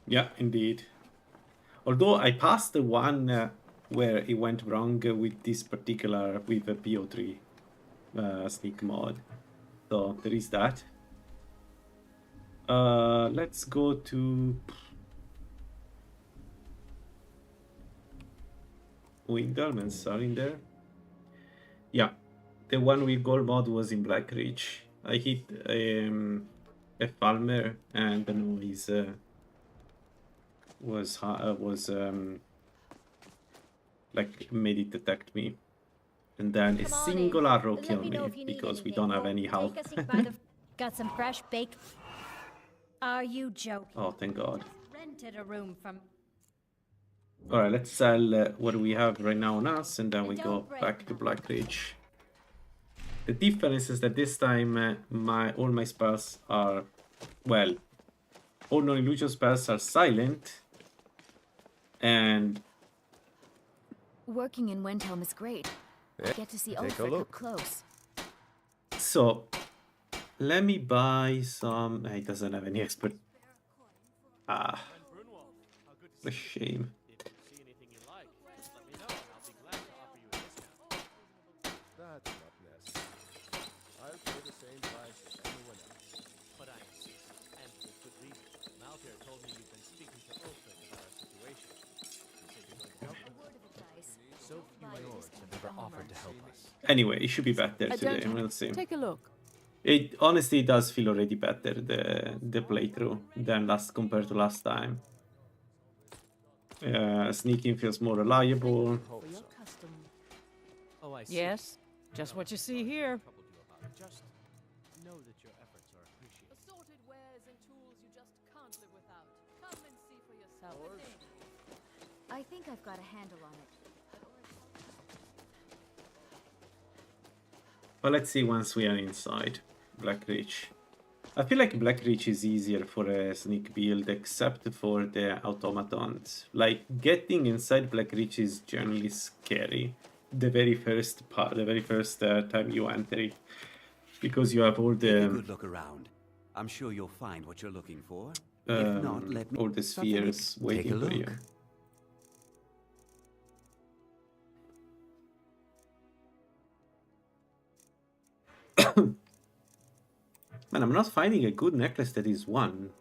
Yeah, indeed. Although I passed the one where it went wrong with this particular, with the PO3 sneak mod. So there is that. Let's go to Wintermans are in there. Yeah, the one with gold mod was in Black Ridge. I hit a Falmer and the noise was like made it detect me, and then a Come on single in. arrow Let killed me know me if you need because we anything, don't have or any health. take a seat by the. Got some fresh baked. Are you joking? Oh, thank God. Just rented a room from. All right, let's sell what we have right now on us, and then we And go don't break back to nothing. Black Ridge. The difference is that this time all my spells are, well, all non-illusion spells are silent, and Working in Windhelm is great. I get to see Ulfric up close. so let me buy some. He doesn't have any expert. Ah, what a shame. Anyway, it should be better today. We'll see. Take a look. It honestly does feel already better the playthrough than compared to last time. Sneaking feels more reliable. Oh, I see. Yes, just what you see here. Just know that your efforts are appreciated. Assorted wares and tools you just can't live without. Come and see for yourself. I think I've got a handle on it. But let's see once we are inside Black Ridge. I feel like Black Ridge is easier for a sneak build except for the automatons. Like getting inside Black Ridge is generally scary. The very first part, the very first time you enter it, because you have all Take a the good look around. I'm sure you'll find what you're looking for. If not, let me. all the spheres waiting for you. Man, I'm not finding a good necklace that is one.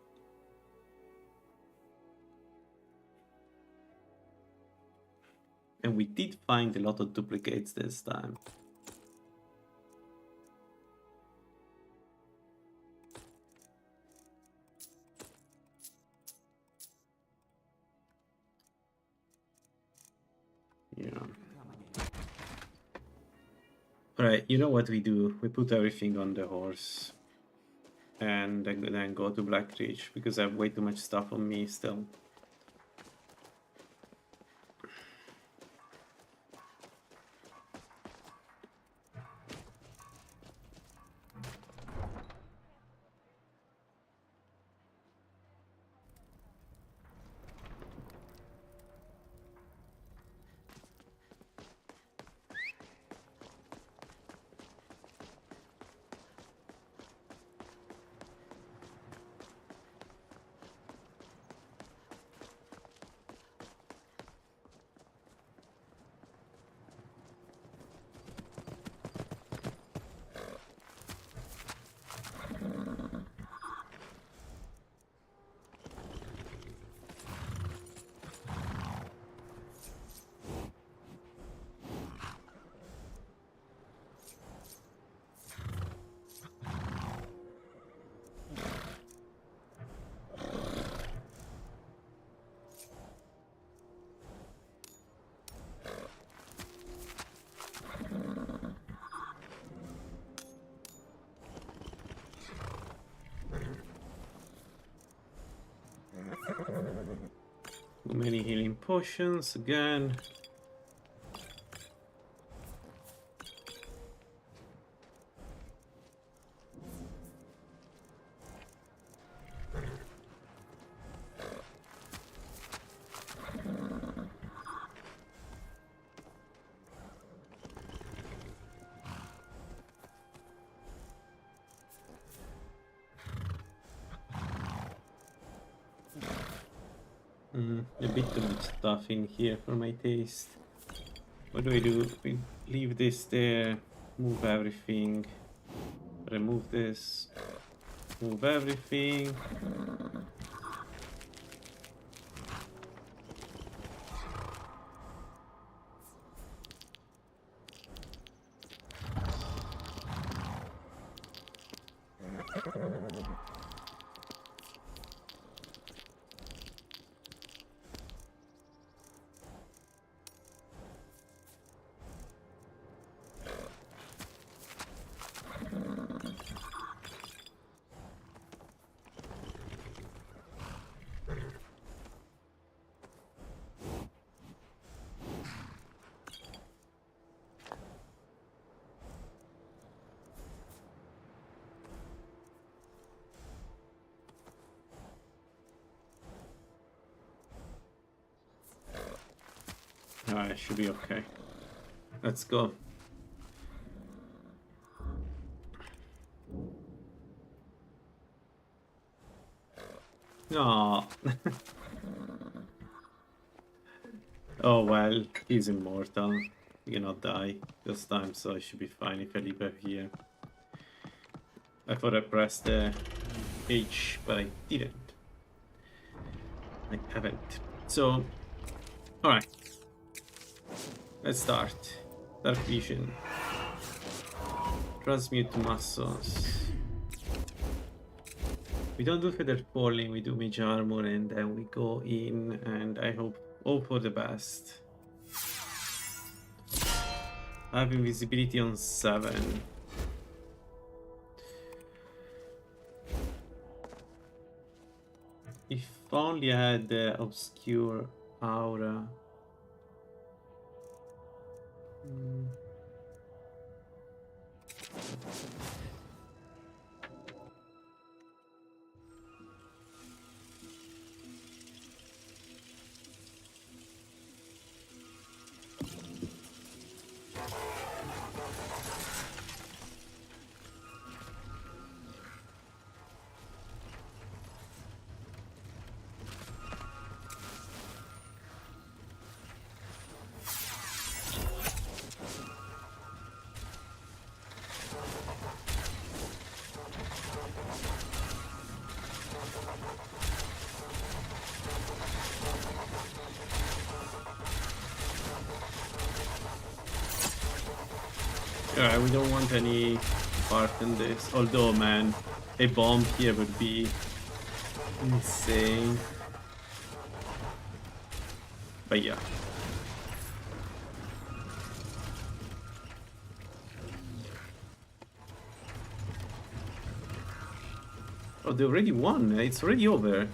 And we did find a lot of duplicates this time. Yeah. Alright, you know what we do? We put everything on the horse. And then go to Black Ridge, because I have way too much stuff on me still. Too many healing potions again. A bit too much stuff in here for my taste. What do? We leave this there, move everything, remove this, move everything. Alright, should be okay. Let's go. No. Oh well, he's immortal. He cannot die this time, so I should be fine if I leave her here. I thought I pressed the H, but I didn't. I haven't. So, alright. Let's start. Dark Vision. Transmute muscles. We don't do Feather Falling, we do Mage Armor, and then we go in, and I hope for the best. I have invisibility on 7. If only I had the Obscure Aura. Alright, we don't want any part in this. Although, man, a bomb here would be insane. But yeah. Oh, they already won. It's already over.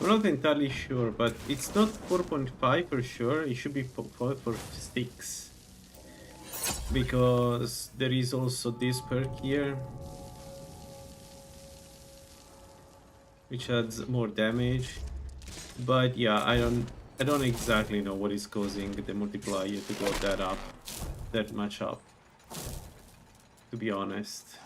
I'm not entirely sure, but it's not 4.5 for sure. It should be 4 for 6. Because there is also this perk here, which adds more damage. But yeah, I don't exactly know what is causing the multiplier to go that much up, to be honest.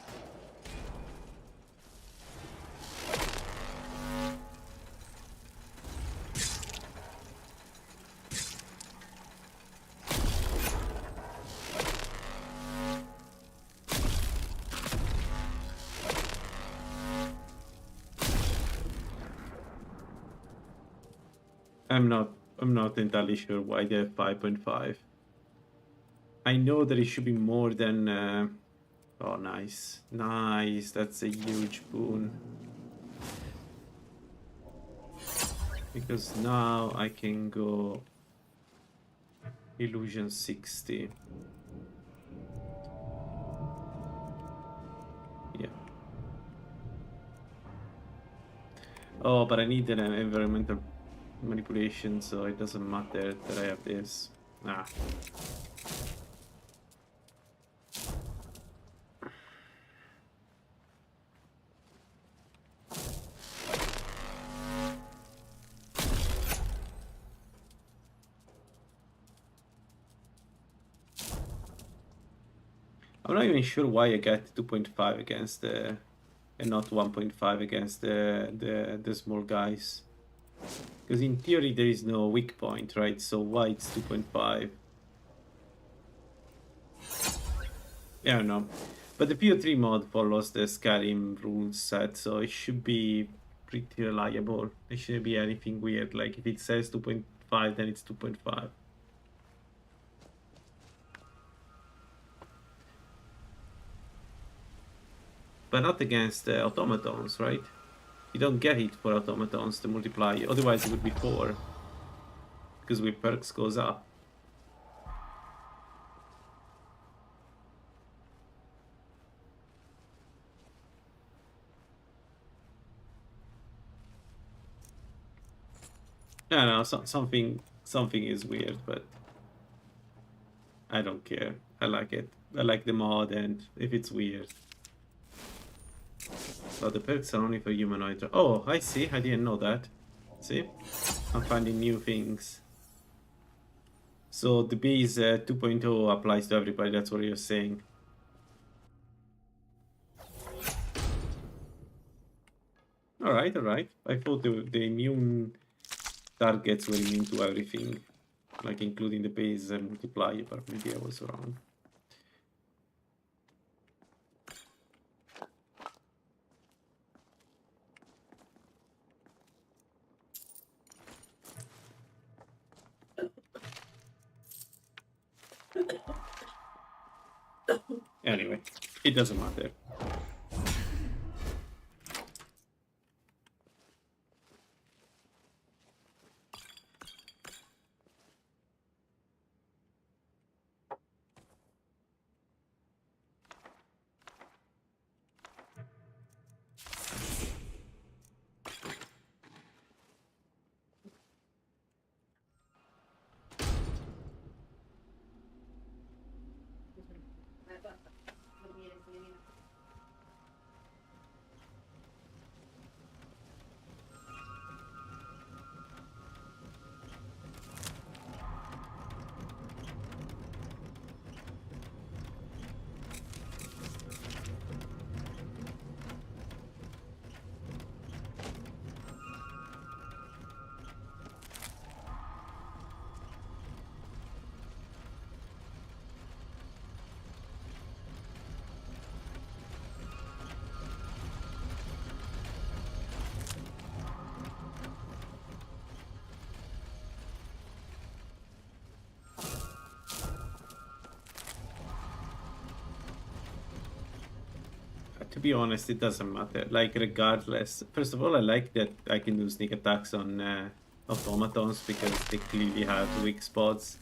I'm not entirely sure why they have 5.5. I know that it should be more than oh nice. Nice, that's a huge boon. Because now I can go illusion 60. Yeah. Oh, but I need an environmental manipulation, so it doesn't matter that I have this. Ah. I'm not even sure why I get 2.5 against the and not 1.5 against the small guys. Because in theory there is no weak point, right? So why it's 2.5? I don't know. But the PO3 mod follows the Skyrim rules set, so it should be pretty reliable. There shouldn't be anything weird. Like if it says 2.5, then it's 2.5. But not against automatons, right? You don't get it for automatons to multiply, otherwise it would be 4. Because with perks goes up. I don't know, something is weird, but I don't care. I like it. I like the mod, and if it's weird. So the perks are only for humanoid. Oh, I see. I didn't know that. See? I'm finding new things. So the base 2.0 applies to everybody. That's what you're saying. Alright, alright. I thought the immune targets were immune to everything. Like including the base multiplier, but maybe I was wrong. Anyway, it doesn't matter. To be honest, it doesn't matter. Like, regardless. First of all, I like that I can do sneak attacks on automatons because they clearly have weak spots.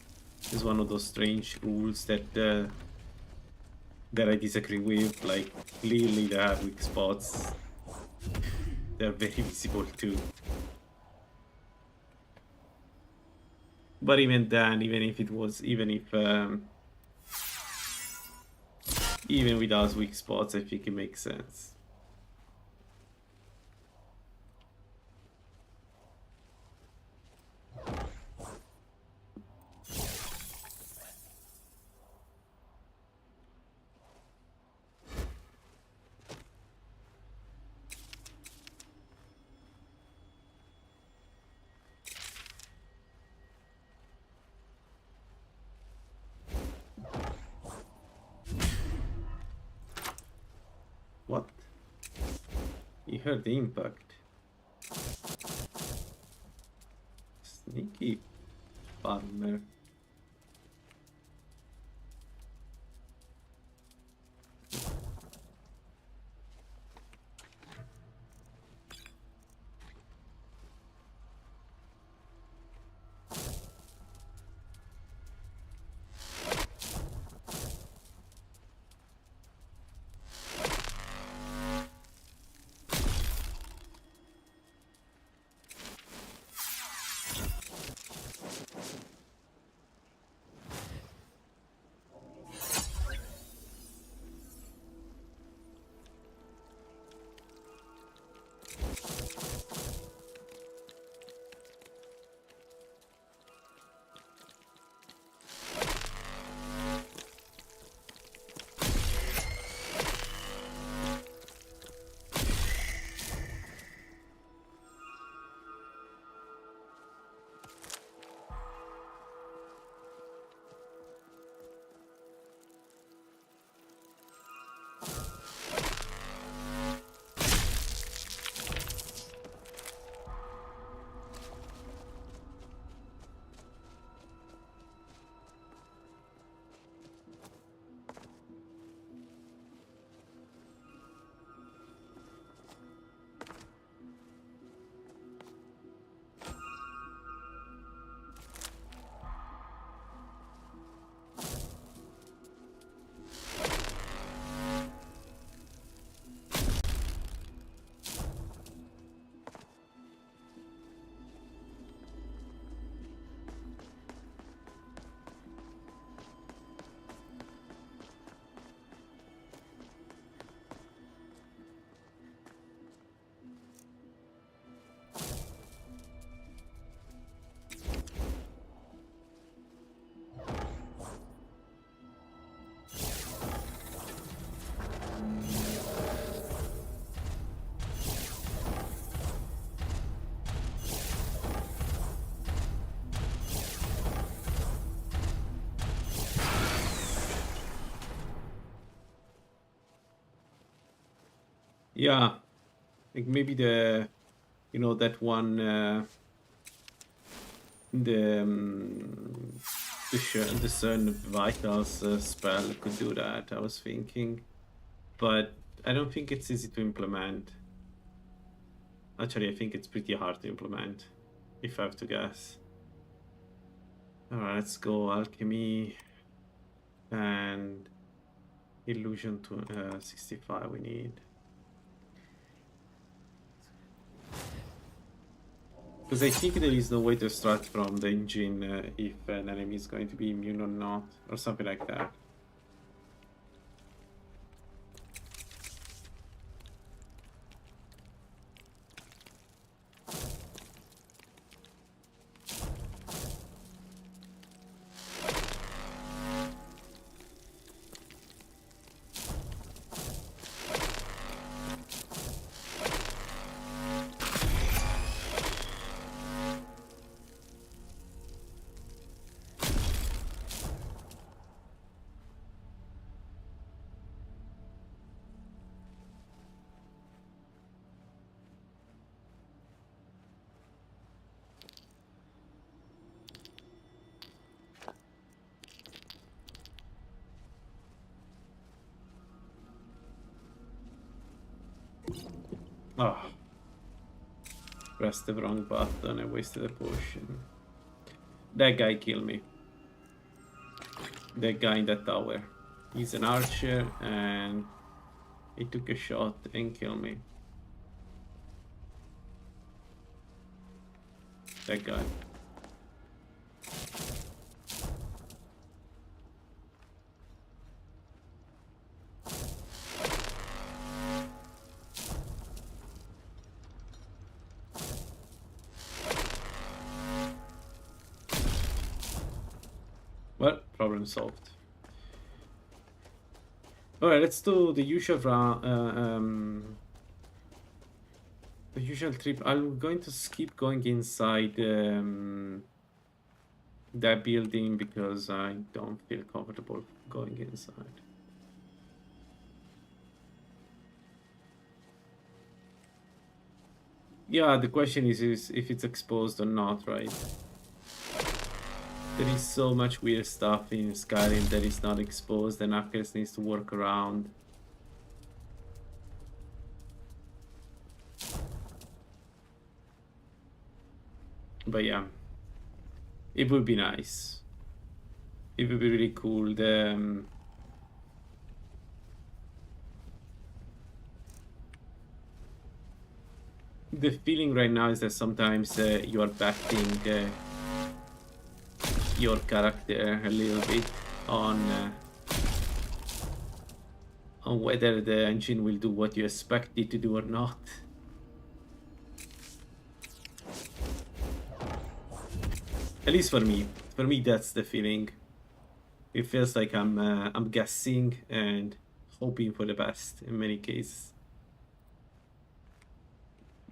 It's one of those strange rules that I disagree with. Like, clearly they have weak spots. They're very visible too. But even then, even without weak spots, I think it makes sense. 。He heard the impact. Sneaky farmer. Yeah, like maybe the, you know, that one, the Sun Vitals spell could do that. I was thinking, but I don't think it's easy to implement. Actually, I think it's pretty hard to implement, if I have to guess. Alright, let's go alchemy and illusion to 65 we need. Because I think there is no way to start from the engine if an enemy is going to be immune or not, or something like that. Oh, pressed the wrong button and wasted a potion. That guy killed me. That guy in that tower. He's an archer and he took a shot and killed me. That guy. Well, problem solved. Alright, let's do the usual round. The usual trip. I'm going to skip going inside that building because I don't feel comfortable going inside. Yeah, the question is if it's exposed or not, right? There is so much weird stuff in Skyrim that is not exposed, and Arcane needs to work around. But yeah, it would be nice. It would be really cool. The feeling right now is that sometimes you are backing your character a little bit on whether the engine will do what you expect it to do or not. At least for me. For me, that's the feeling. It feels like I'm guessing and hoping for the best in many cases.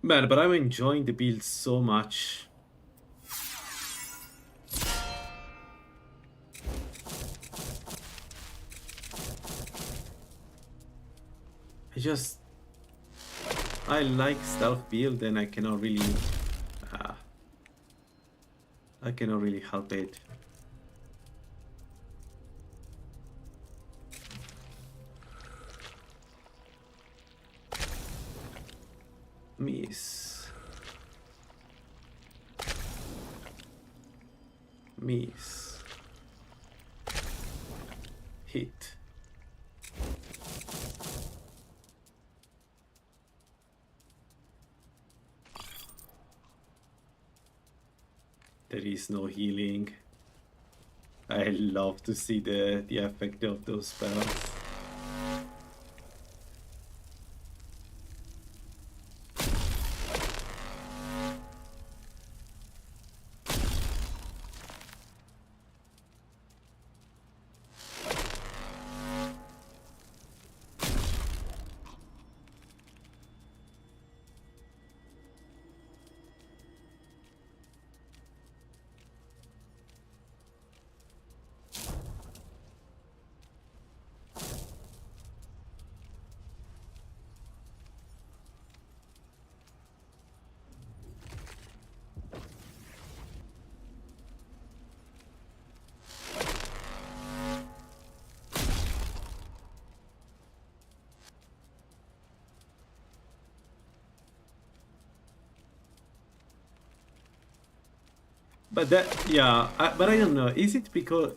Man, but I'm enjoying the build so much. I like stealth build, and I cannot really help it. Miss. Hit. There is no healing. I love to see the effect of those spells. But that, yeah, but I don't know. Is it because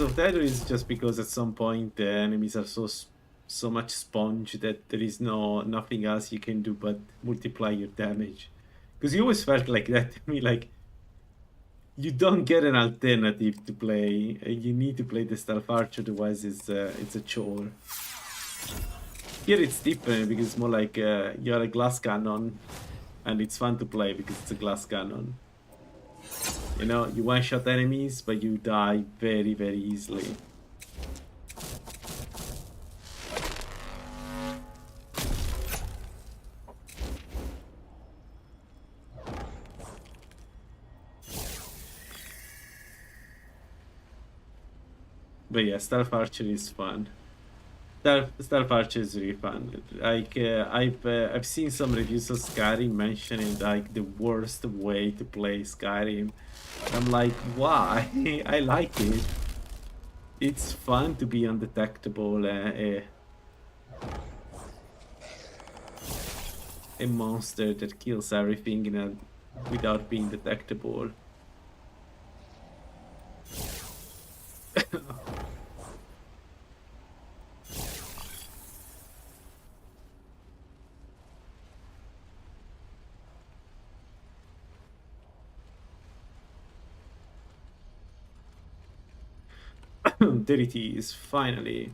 of that, or is it just because at some point the enemies are so much sponge that there is nothing else you can do but multiply your damage? Because you always felt like that to me, like you don't get an alternative to play. You need to play the stealth archer, otherwise it's a chore. Here it's different because it's more like you're a glass cannon, and it's fun to play because it's a glass cannon. You know, you one-shot enemies, but you die very, very easily. But yeah, Stealth Archer is fun. Stealth Archer is really fun. Like I've seen some reviews of Skyrim mentioning like the worst way to play Skyrim. I'm like, why? I like it. It's fun to be undetectable. A monster that kills everything without being detectable. There it is, finally.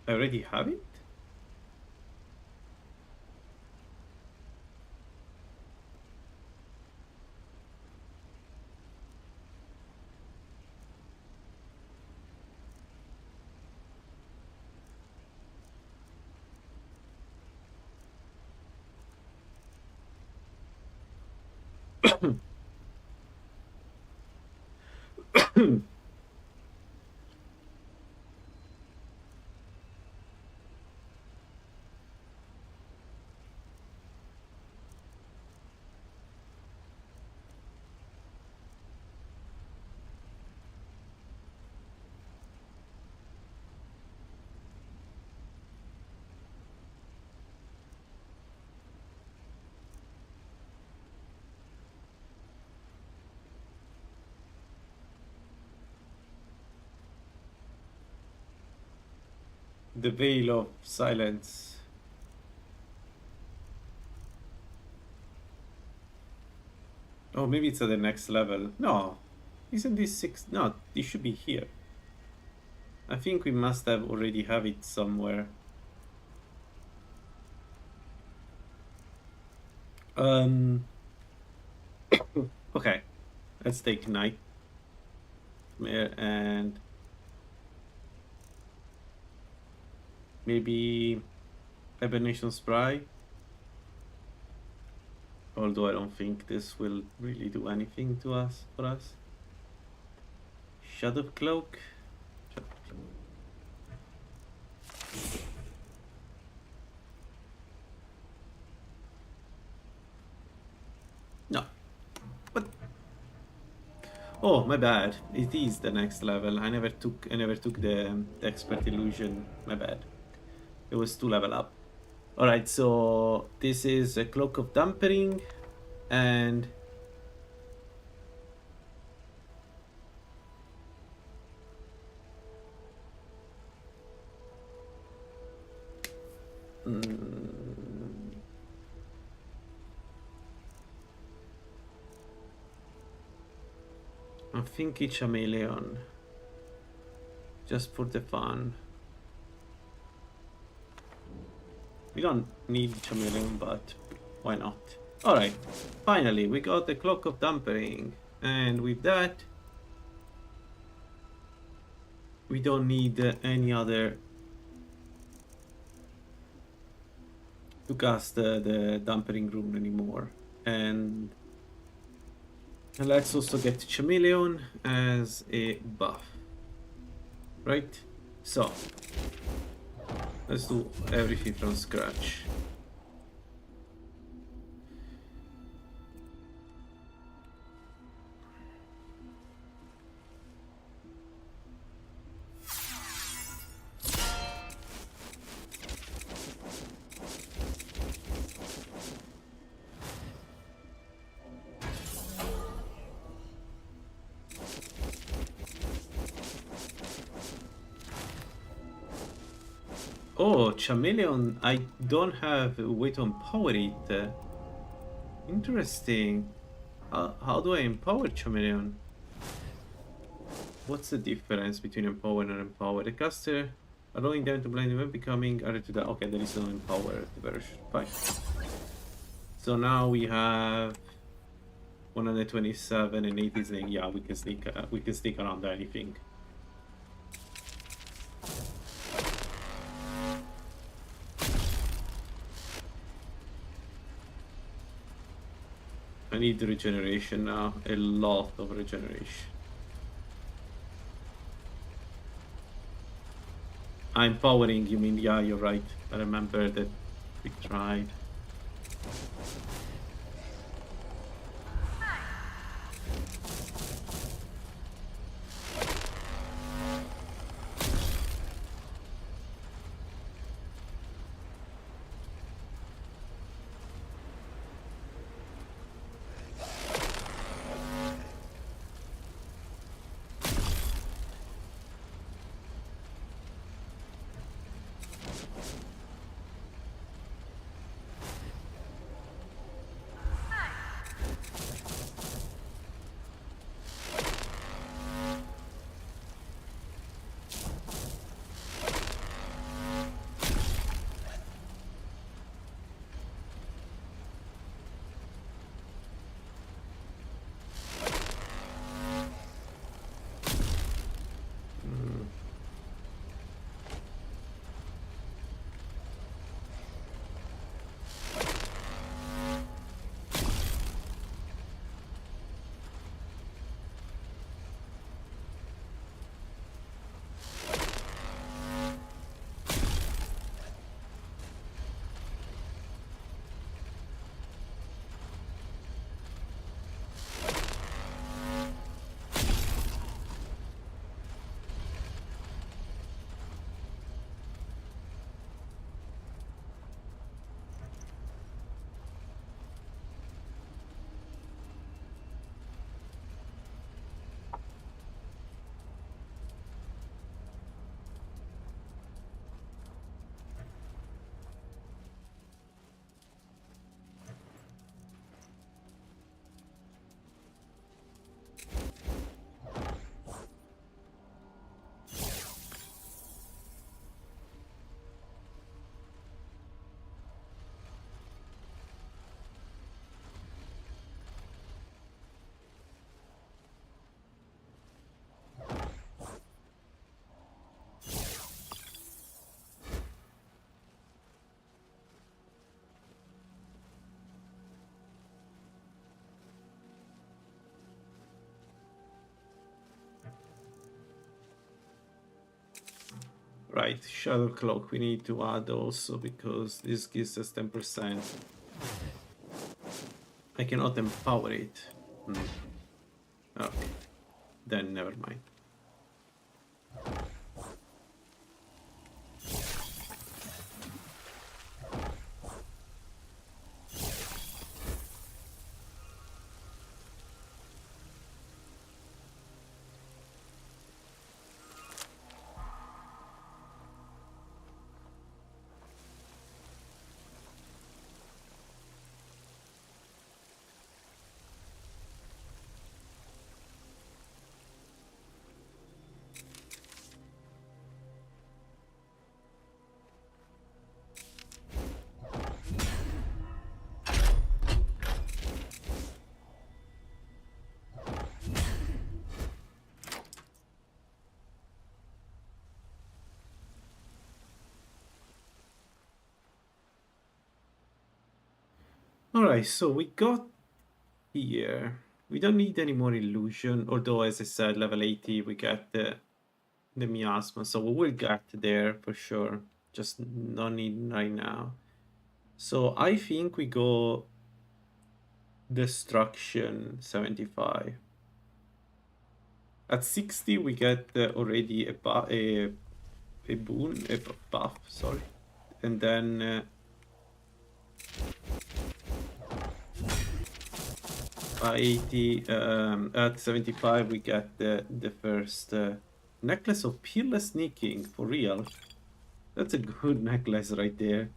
I already have it? The Veil of Silence. Oh, maybe it's at the next level. No, isn't this 6? No, it should be here. I think we must have already have it somewhere. Okay, let's take Nightmare and maybe Hibernation Spry. Although I don't think this will really do anything to us for us. Shadow Cloak. No. What? Oh, my bad. It is the next level. I never took the expert illusion. My bad. It was 2 level up. Alright, so this is a Cloak of Dampering and I think it's Chameleon. Just for the fun. We don't need Chameleon, but why not? Alright, finally we got the Cloak of Dampering, and with that we don't need any other to cast the Dampering Rune anymore. And let's also get Chameleon as a buff. Right? So let's do everything from scratch. Oh, Chameleon, I don't have a way to empower it. Interesting. How do I empower Chameleon? What's the difference between empower and empower? The caster, allowing them to blind event becoming added to that. Okay, there is no empower version. Fine. So now we have 127 and 80 snake. Yeah, we can sneak around anything. I need regeneration now, a lot of regeneration. I'm powering, you mean? Yeah, you're right. I remember that we tried. Right, Shadow Cloak we need to add also because this gives us 10%. I cannot empower it. Okay, then never mind. Alright, so we got here. We don't need any more illusion, although as I said, level 80 we get the miasma, so we will get there for sure. Just no need right now. So I think we go Destruction 75. At 60 we get already a boon, a buff, sorry. And then at 80, at 75 we get the first necklace of peerless sneaking, for real. That's a good necklace right there.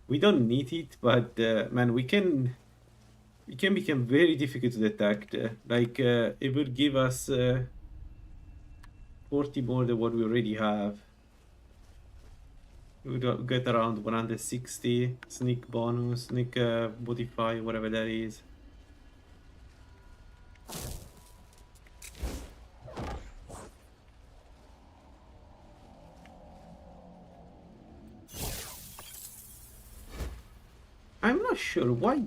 We don't need it, but man, we can become very difficult to detect. Like it would give us 40 more than what we already have. We would get around 160 sneak bonus, sneak modify, whatever that is. I'm not sure why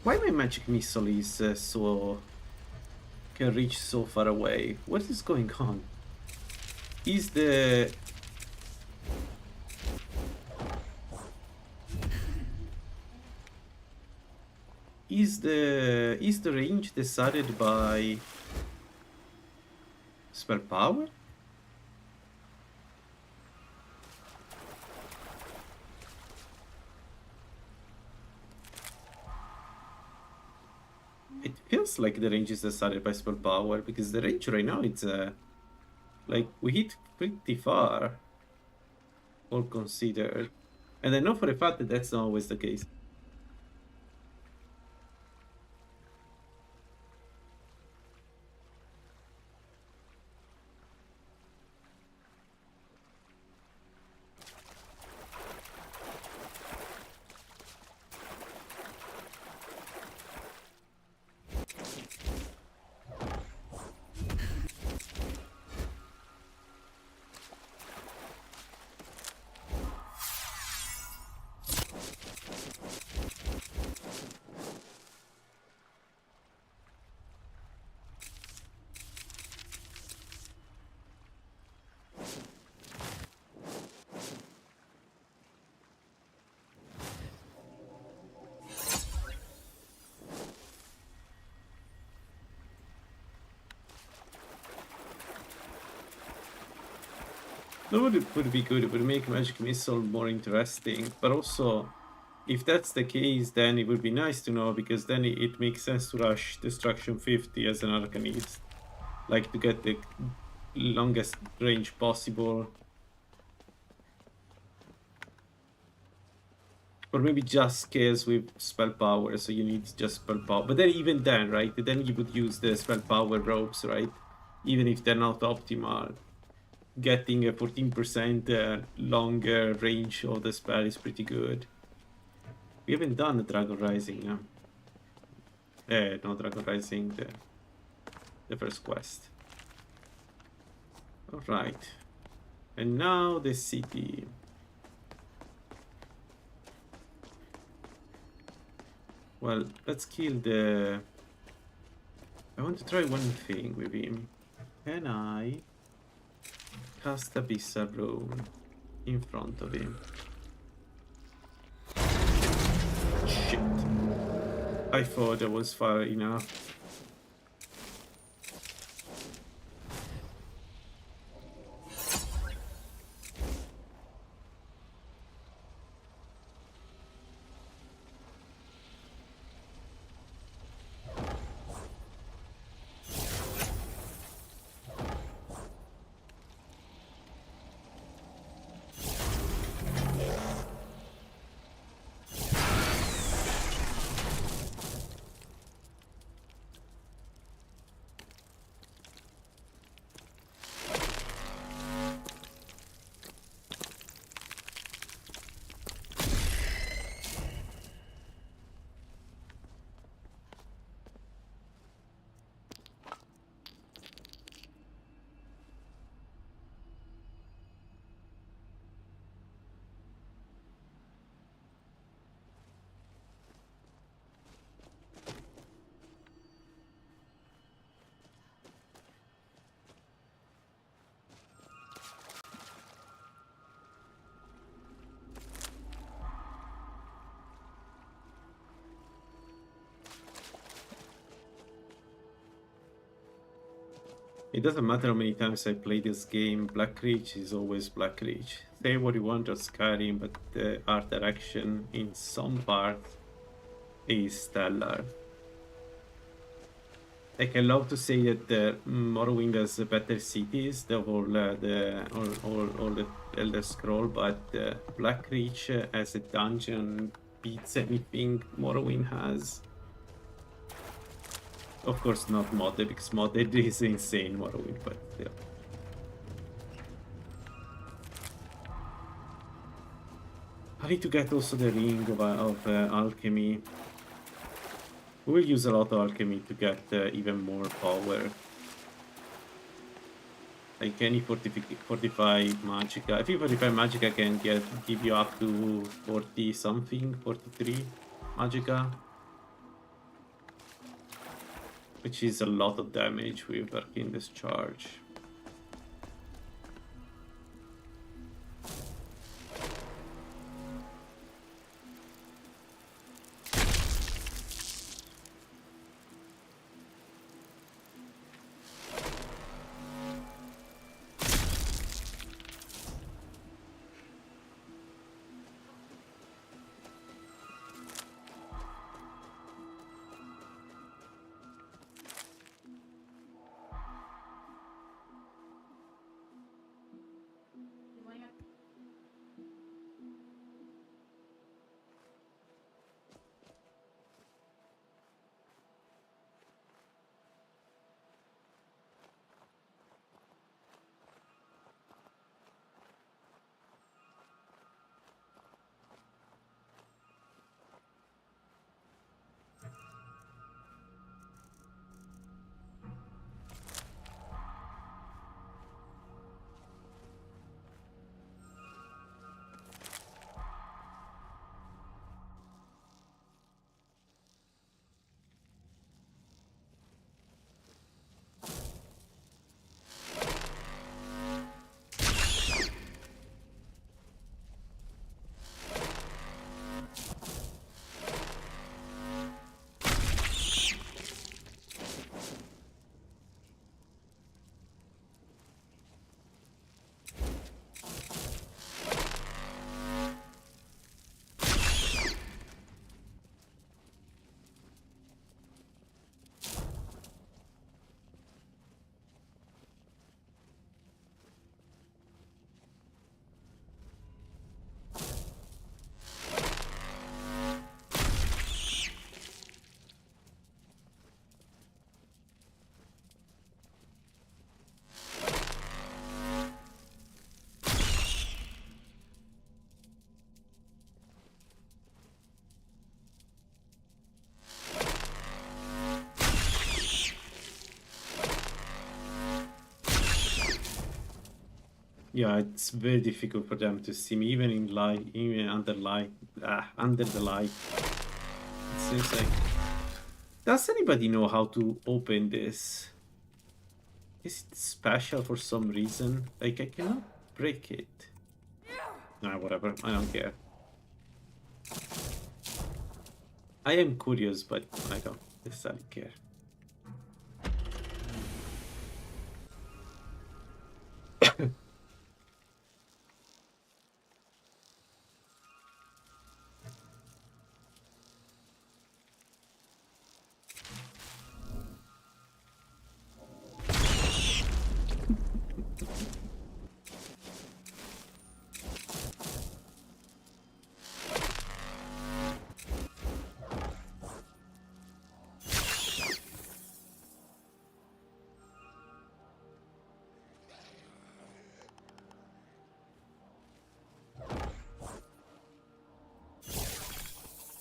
my magic missile is so can reach so far away. What is going on? Is the range decided by spell power? It feels like the range is decided by spell power, because the range right now it's like we hit pretty far, all considered, and I know for a fact that that's not always the case. That would be good. It would make Magic Missile more interesting. But also, if that's the case, then it would be nice to know, because then it makes sense to rush Destruction 50 as an Arcanist. Like, to get the longest range possible. Or maybe just scales with spell power, so you need just spell power. But then even then, right? Then you would use the spell power ropes, right? Even if they're not optimal. Getting a 14% longer range of the spell is pretty good. We haven't done the Dragon Rising, no? No, Dragon Rising, the first quest. Alright. And now the city. Well, let's kill the... I want to try one thing with him. Can I cast Abyssal Rune in front of him? Shit. I thought that was far enough. It doesn't matter how many times I play this game, Black Reach is always Black Reach. Say what you want of Skyrim, but the art direction in some parts is stellar. Like, I love to say that Morrowind has better cities than all the Elder Scroll, but Black Reach as a dungeon beats anything Morrowind has. Of course, not modded, because modded is insane Morrowind, but yeah. I need to get also the ring of alchemy. We will use a lot of alchemy to get even more power. Like any fortify magicka. I think fortify magicka can give you up to 40 something, 43 magicka. Which is a lot of damage with Arcane Discharge. Yeah, it's very difficult for them to see me, even in light, even under light, under the light. It seems like... Does anybody know how to open this? Is it special for some reason? Like, I cannot break it. Nah, whatever. I don't care. I am curious, but I don't necessarily care.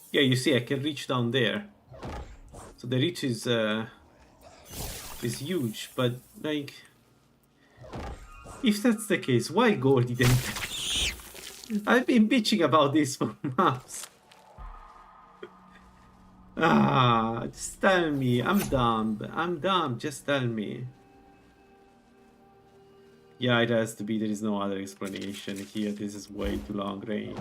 Yeah, you see, I can reach down there. So the reach is huge, but like, if that's the case, why Gold didn't? I've been bitching about this for months. Just tell me. I'm dumb. I'm dumb. Just tell me. Yeah, it has to be. There is no other explanation here. This is way too long range.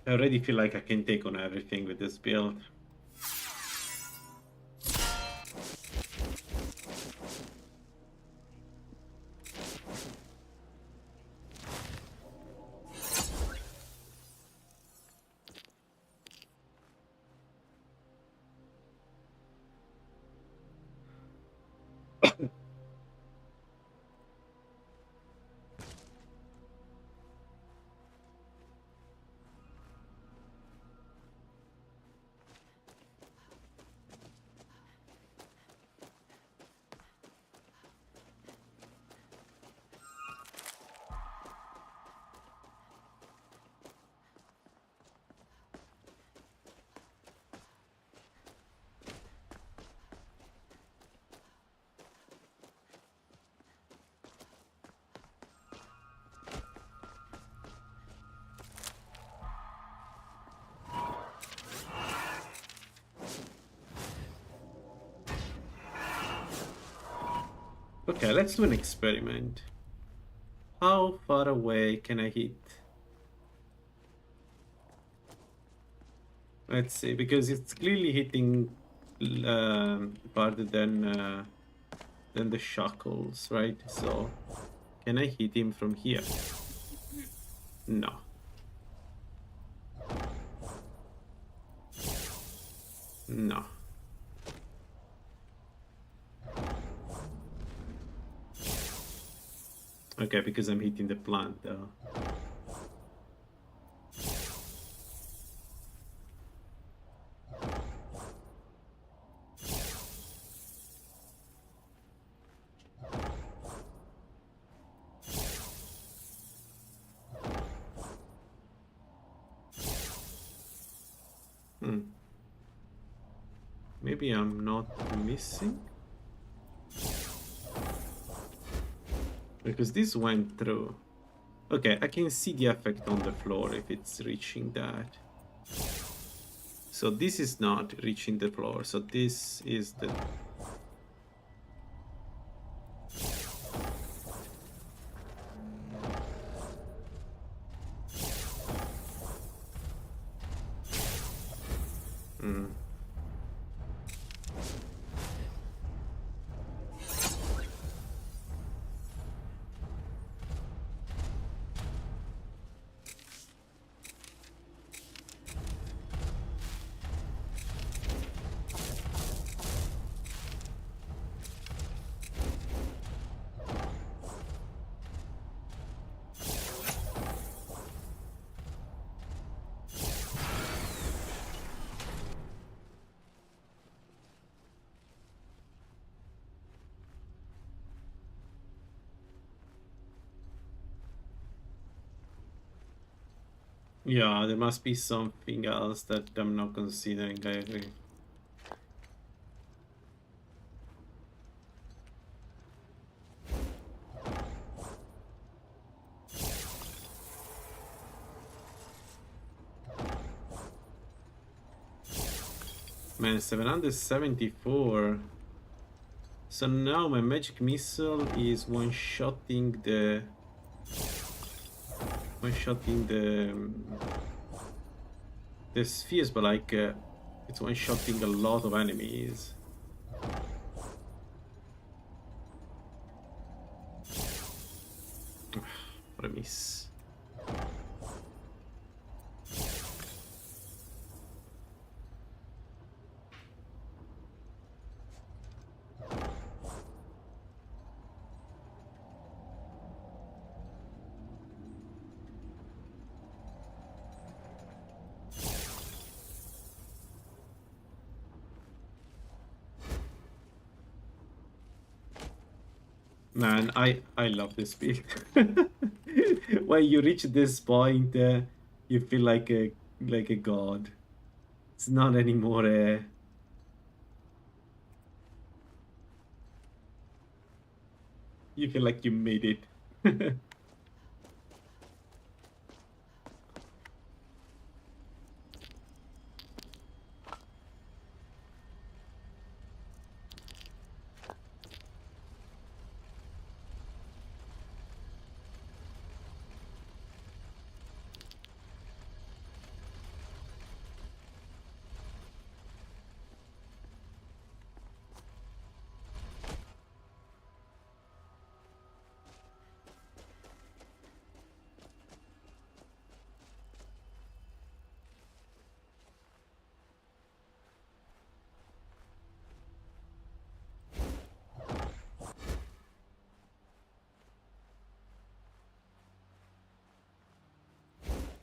I already feel like I can take on everything with this build. Okay, let's do an experiment. How far away can I hit? Let's see, because it's clearly hitting farther than the shackles, right? So, can I hit him from here? No. No. Okay, because I'm hitting the plant though. Maybe I'm not missing? Because this went through. Okay, I can see the effect on the floor if it's reaching that. So this is not reaching the floor. So this is the... Yeah, there must be something else that I'm not considering, I agree. Man, 774. So now my magic missile is one-shotting the spheres, but like it's one-shotting a lot of enemies. What a miss. Man, I love this build. When you reach this point, you feel like a god. It's not anymore. You feel like you made it.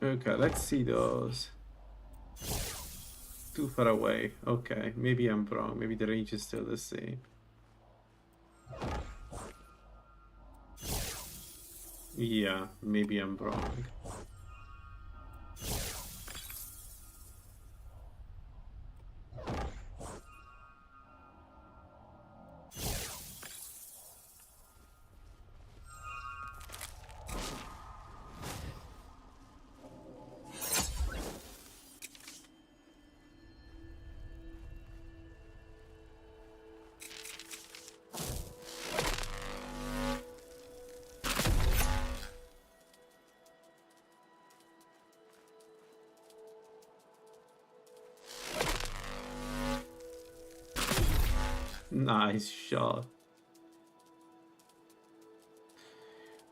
Okay, let's see those. Too far away. Okay, maybe I'm wrong. Maybe the range is still the same. Yeah, maybe I'm wrong. Nice shot.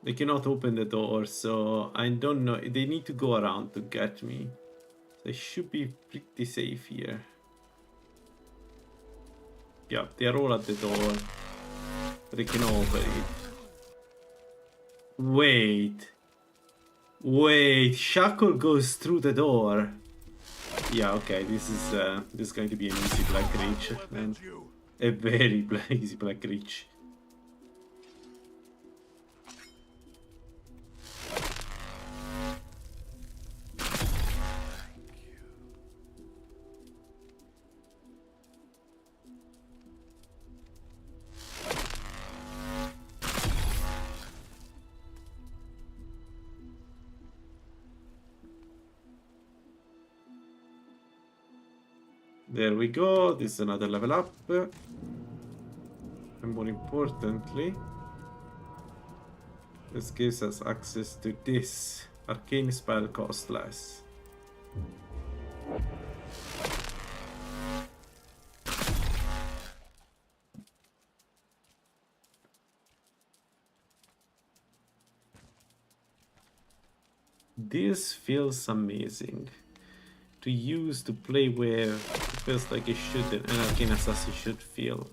They cannot open the door, so I don't know. They need to go around to get me. They should be pretty safe here. Yeah, they're all at the door. They can open it. Wait. Wait, Shackle goes through the door. Yeah, okay, this is going to be an easy black reach, and a very easy black reach. There we go, this is another level up. And more importantly, this gives us access to this. Arcane spell cost less. This feels amazing to use, to play with. It feels like it should, an Arcane Assassin should feel.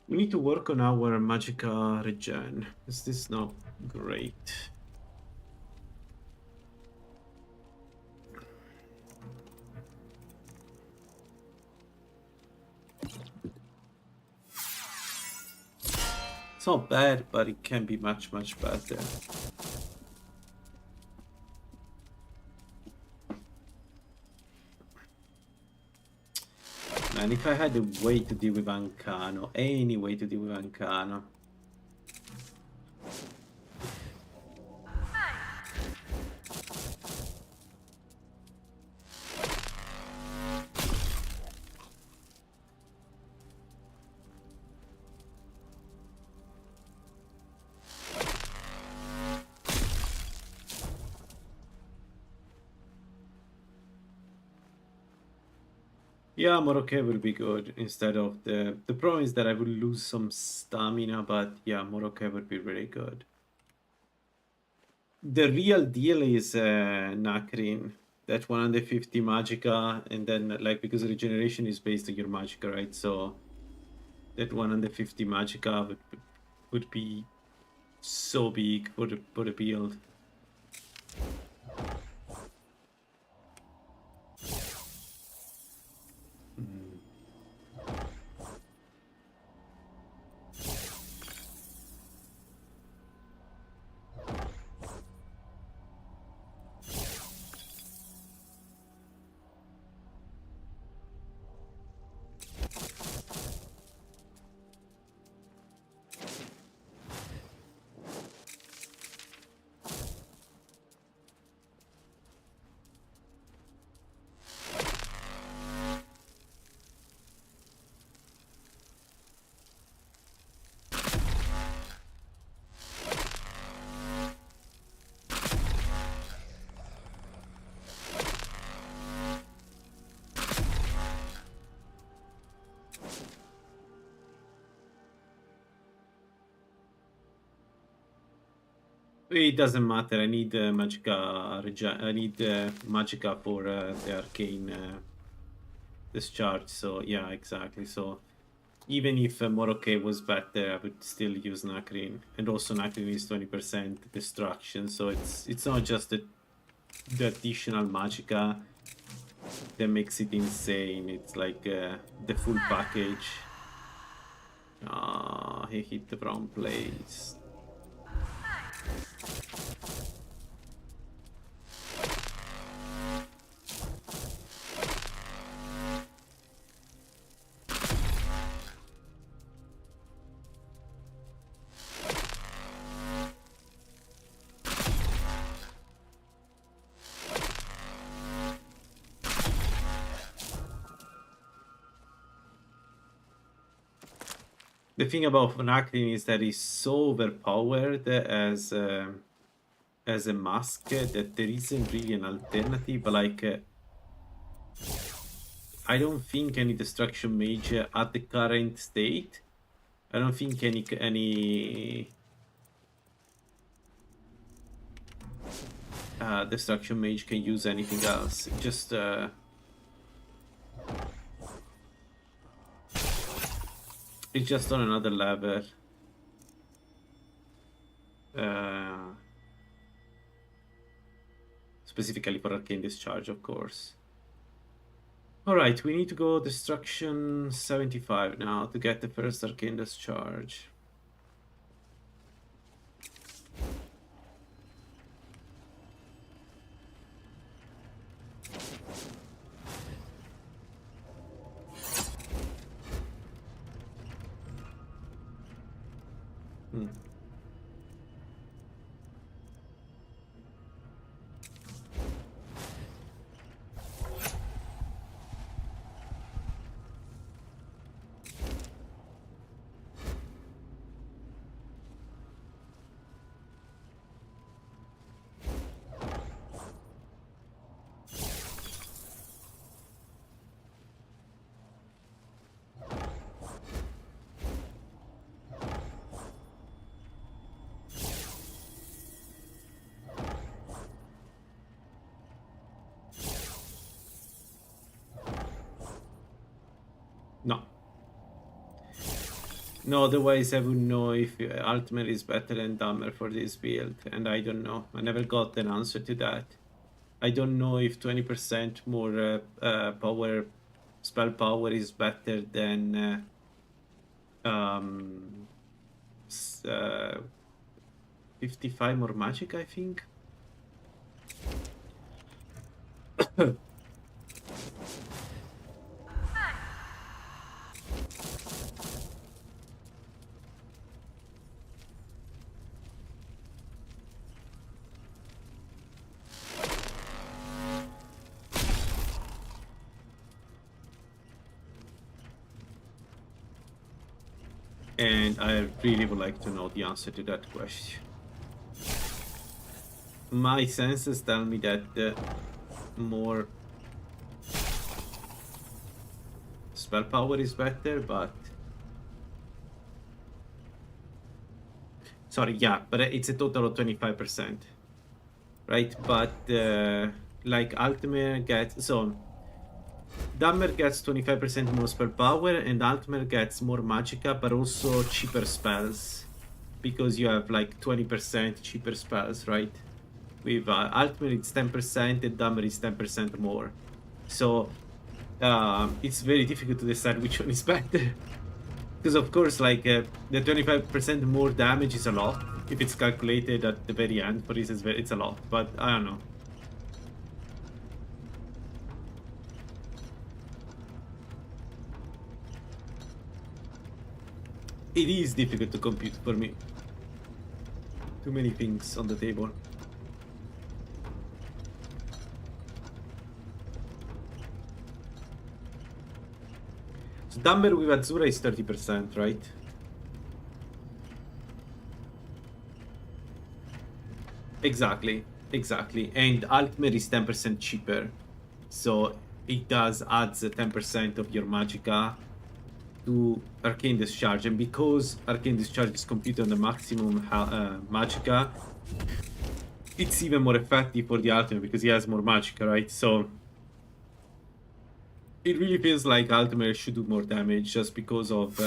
We need to work on our Magicka regen. Is this not great? not bad, but it can be much, much better. And if I had a way to deal with Ancano, any way to deal with Ancano. Yeah, Morocco will be good instead of the problem is that I will lose some stamina, but yeah, Morocco would be really good. The real deal is Nacrin, that 150 Magica, and then like because regeneration is based on your Magica, right? So that 150 Magica would be so big for the build. It doesn't matter. I need Magica. I need Magica for the Arcane discharge. So yeah, exactly. So even if Morocco was better, I would still use Nacrin. And also Nacrin is 20% destruction. So it's not just the additional Magica that makes it insane. It's like the full package. Ah, he hit the wrong place. The thing about Nacrin is that he's so overpowered as a mask that there isn't really an alternative. But like, I don't think any destruction mage at the current state. I don't think any destruction mage can use anything else. Just it's just on another level. Specifically for Arcane Discharge, of course. Alright, we need to go Destruction 75 now to get the first Arcane Discharge. No. No, otherwise I would know if Altmer is better than Dummer for this build, and I don't know. I never got an answer to that. I don't know if 20% more spell power is better than 55 more magic, I think. And I really would like to know the answer to that question. My senses tell me that more spell power is better, but sorry, yeah, but it's a total of 25%, right? But like Altmer gets, so Dammer gets 25% more spell power, and Altmer gets more magicka, but also cheaper spells, because you have like 20% cheaper spells, right? With Altmer it's 10% and Dammer is 10% more. So it's very difficult to decide which one is better. Because of course, like the 25% more damage is a lot. If it's calculated at the very end, for instance, it's a lot. But I don't know. It is difficult to compute for me. Too many things on the table. So Dammer with Azura is 30%, right? Exactly, exactly. And Altmer is 10% cheaper. So it does adds 10% of your magicka to Arcane Discharge, and because Arcane Discharge is computed on the maximum magicka, it's even more effective for the Ultimate because he has more magicka, right? So it really feels like Ultimate should do more damage just because of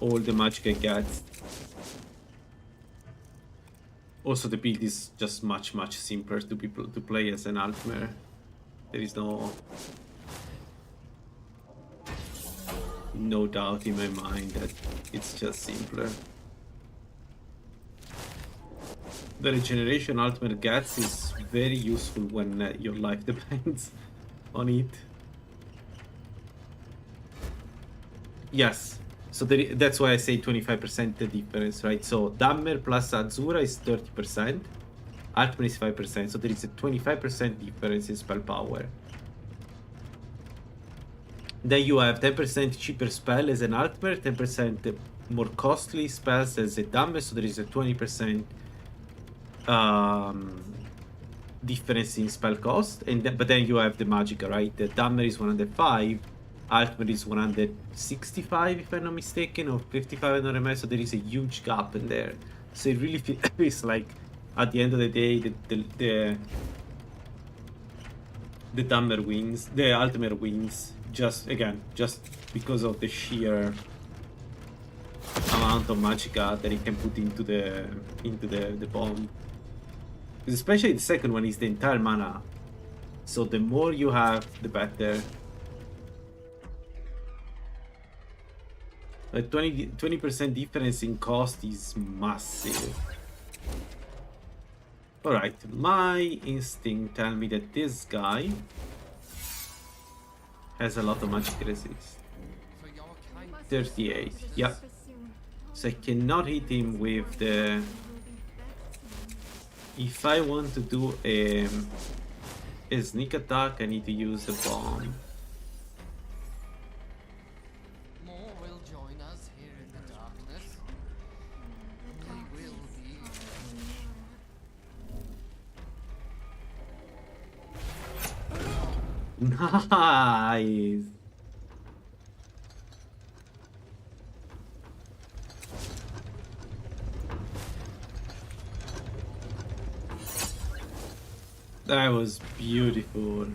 all the magicka it gets. Also, the build is just much simpler to play as an Ultimate. There is no doubt in my mind that it's just simpler. The regeneration Ultimate gets is very useful when your life depends on it. Yes, so that's why I say 25% the difference, right? So Dammer plus Azura is 30%, Ultimate is 5%, so there is a 25% difference in spell power. Then you have 10% cheaper spell as an Ultimate, 10% more costly spells as a Dammer, so there is a 20% difference in spell cost. But then you have the magicka, right? The Dammer is 105, Ultimate is 165 if I'm not mistaken, or 55 I don't remember, so there is a huge gap in there. So it really feels like at the end of the day the Dammer wins, the Ultimate wins. Just because of the sheer amount of magicka that it can put into the bomb. Especially the second one is the entire mana. So the more you have, the better. A 20% difference in cost is massive. Alright, my instinct tells me that this guy has a lot of magic resist. 38, yeah. So I cannot hit him with the... If I want to do a sneak attack, I need to use the bomb. More will join us here in the darkness. They will be. Nice! That was beautiful.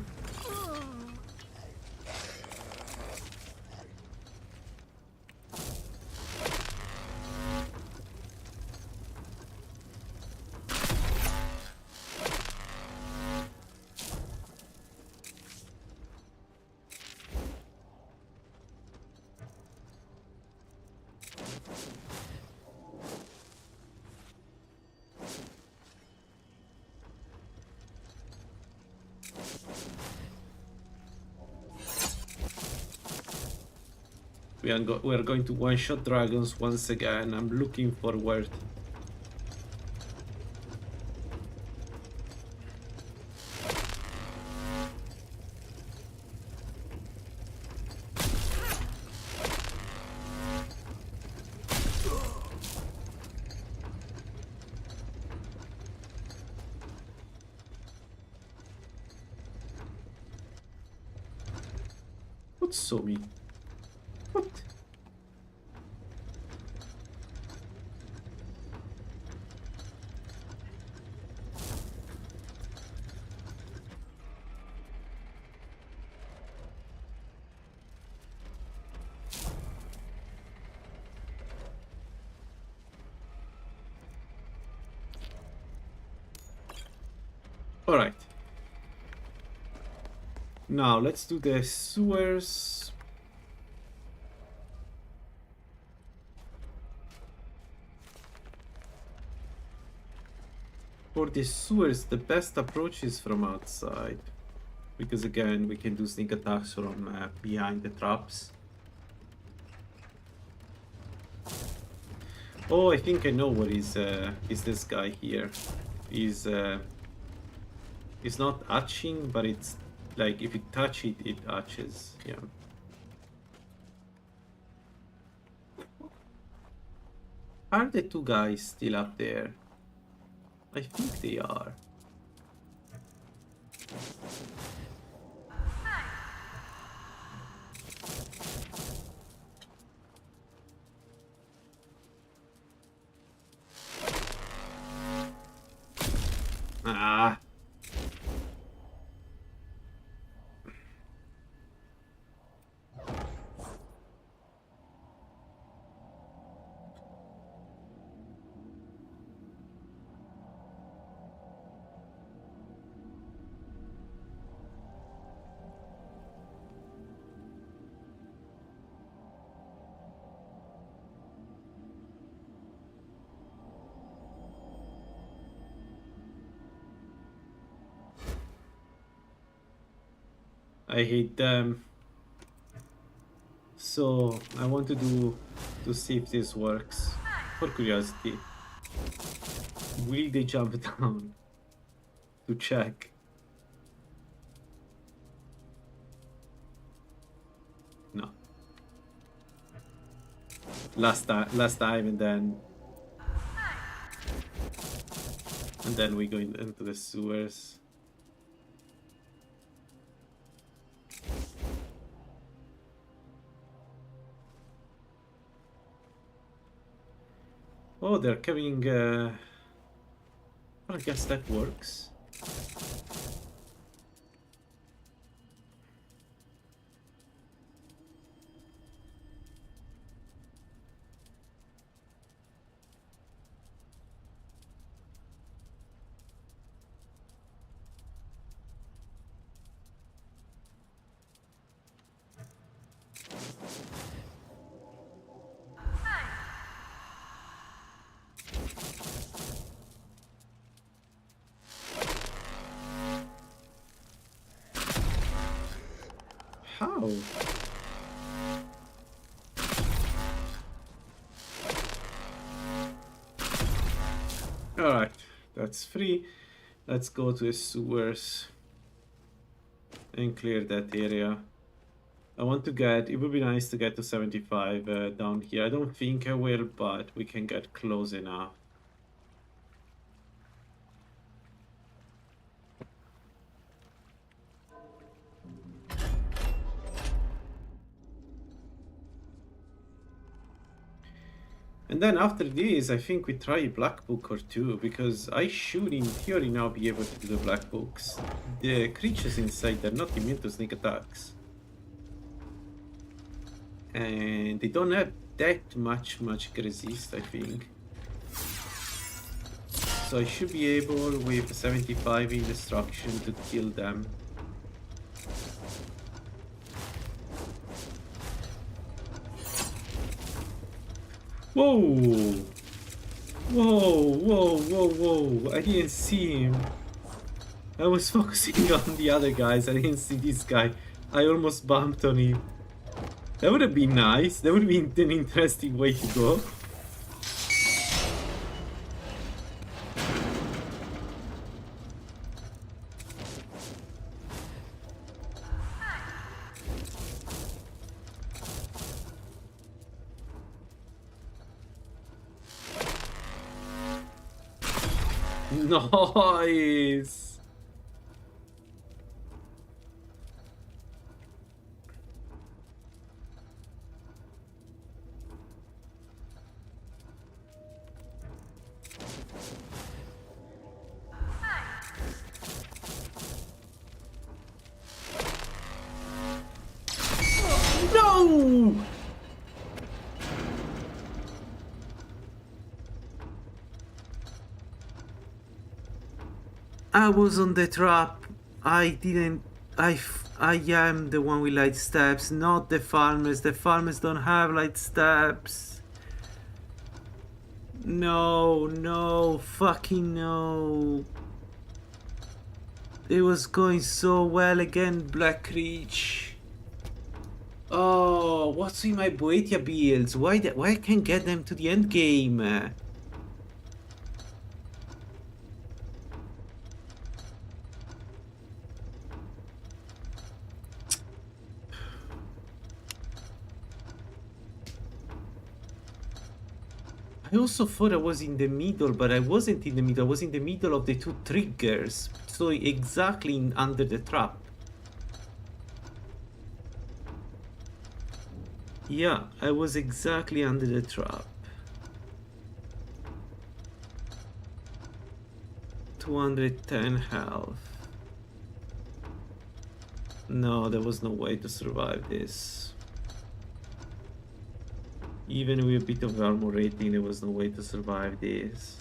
We are going to one-shot dragons once again. I'm looking forward. What's so me? What? All right. Now let's do the sewers. For the sewers, the best approach is from outside. Because again, we can do sneak attacks from behind the traps. Oh, I think I know what is this guy here. He's not hatching, but it's like if you touch it, it hatches. Yeah. Are the two guys still up there? I think they are. Ah. I hate them. So I want to see if this works. For curiosity. Will they jump down to check? No. Last time and then we go into the sewers. Oh, they're coming. Well, I guess that works. How? Alright, that's free. Let's go to the sewers and clear that area. I want to get, it would be nice to get to 75 down here. I don't think I will, but we can get close enough. And then after this, I think we try a black book or two, because I should in theory now be able to do the black books. The creatures inside, they're not immune to sneak attacks. And they don't have that much resist, I think. So I should be able with 75 in destruction to kill them. Whoa! Whoa! I didn't see him. I was focusing on the other guys. I didn't see this guy. I almost bumped on him. That would have been nice. That would have been an interesting way to go. Nice. No! I was on the trap. I didn't. I am the one with light steps, not the farmers. The farmers don't have light steps. No, fucking no. It was going so well again, Black Reach. Oh, what's in my Boetia builds? Why I can't get them to the end game? I also thought I was in the middle, but I wasn't in the middle. I was in the middle of the two triggers, so exactly under the trap. Yeah, I was exactly under the trap. 210 health. No, there was no way to survive this. Even with a bit of armor rating, there was no way to survive this.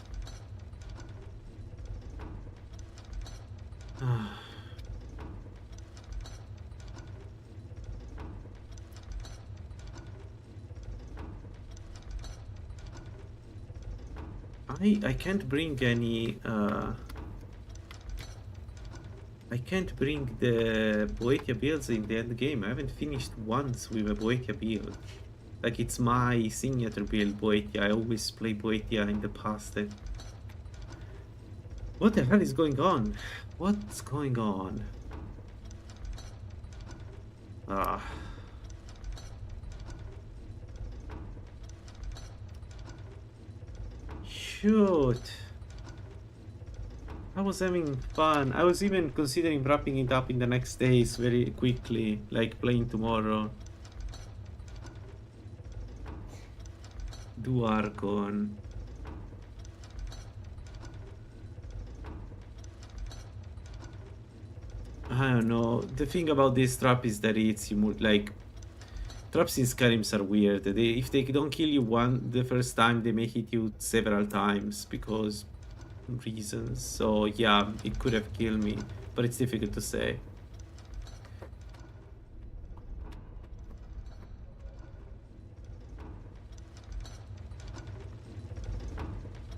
I can't bring any I can't bring the Boetia builds in the end game. I haven't finished once with a Boetia build. Like, it's my signature build, Boetia. I always play Boetia in the past. What the hell is going on? What's going on? Ah. Shoot. I was having fun. I was even considering wrapping it up in the next days very quickly, like playing tomorrow. Do Arcane. I don't know. The thing about this trap is that it's like traps in Skyrim are weird. If they don't kill you the first time, they may hit you several times because reasons. So yeah, it could have killed me, but it's difficult to say.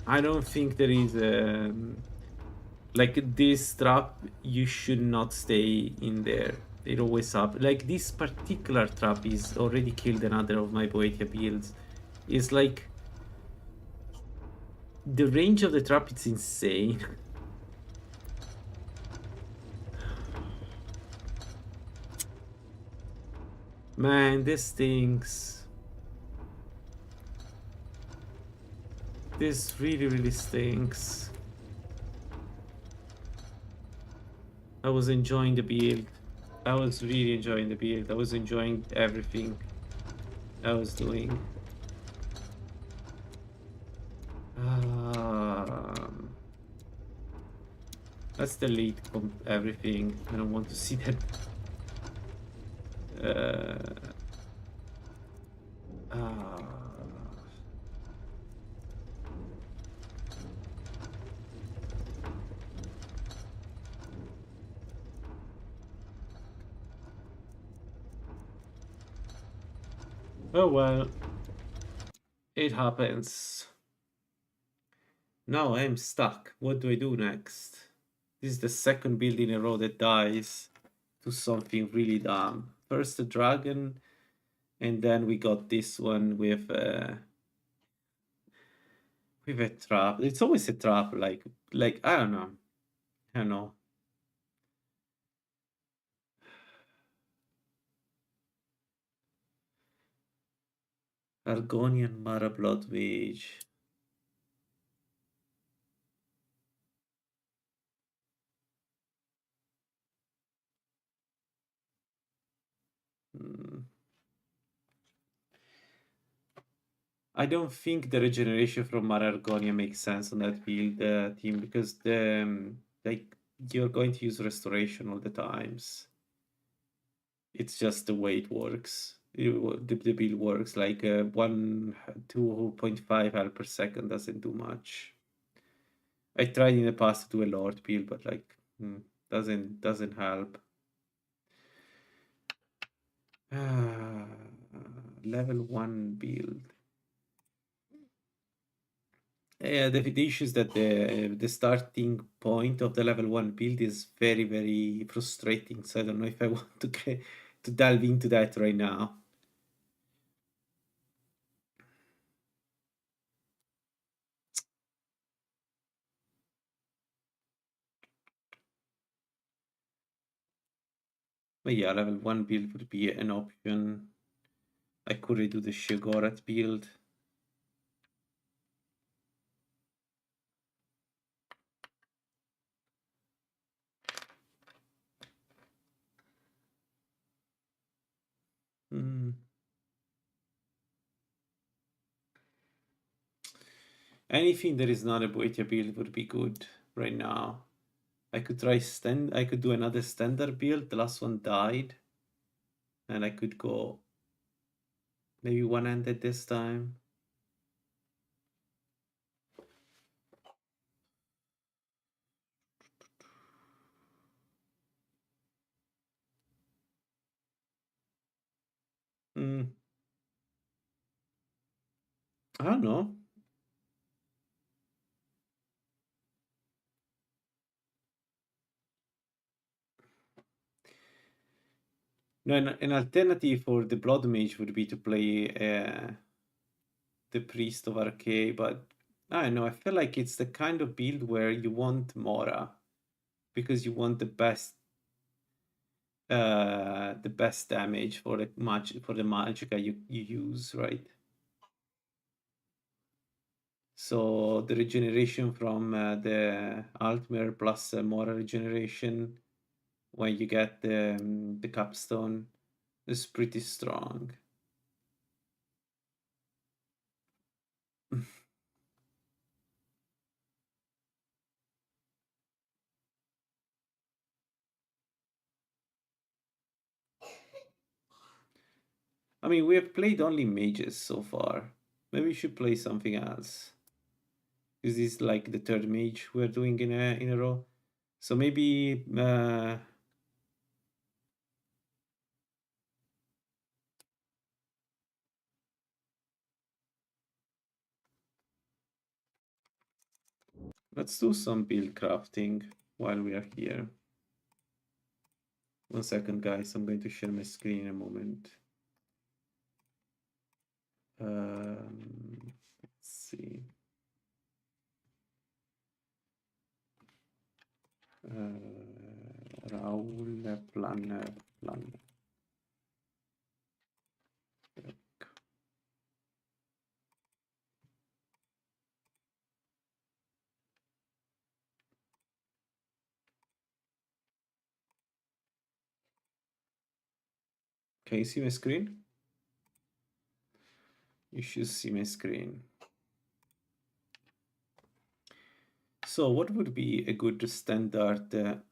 I don't think there is a... Like, this trap, you should not stay in there. It always up. Like, this particular trap is already killed another of my Boetia builds. It's like... The range of the trap is insane. Man, this stinks. This really stinks. I was enjoying the build. I was really enjoying the build. I was enjoying everything I was doing. Let's delete everything. I don't want to see that. Oh well, it happens. Now I'm stuck. What do I do next? This is the second build in a row that dies to something really dumb. First the dragon, And then we got this one with a trap. It's always a trap, like I don't know. I don't know. Argonian Mara Blood Mage. I don't think the regeneration from Mara Argonia makes sense on that build team, because like you're going to use restoration all the times. It's just the way it works. The build works like 2.5 health per second doesn't do much. I tried in the past to do a Lord build, but like doesn't help. Level 1 build. Yeah, the issue is that the starting point of the level 1 build is very, very frustrating. So I don't know if I want to delve into that right now. But yeah, level 1 build would be an option. I could redo the Sheogorath build. Anything that is not a Boetia build would be good right now. I could try I could do another standard build. The last one died. And I could go maybe one-handed this time. I don't know. No, an alternative for the Blood Mage would be to play the Priest of Arcane, but I don't know. I feel like it's the kind of build where you want Mora because you want the best damage for the Magicka you use, right? So the regeneration from the Altmer plus Mora regeneration when you get the capstone is pretty strong. I mean, we have played only mages so far. Maybe we should play something else. Because this is like the third mage we're doing in a row. So maybe let's do some build crafting while we are here. 1 second, guys. I'm going to share my screen in a moment. Let's see. Raul planner. Can you see my screen? You should see my screen. So what would be a good standard?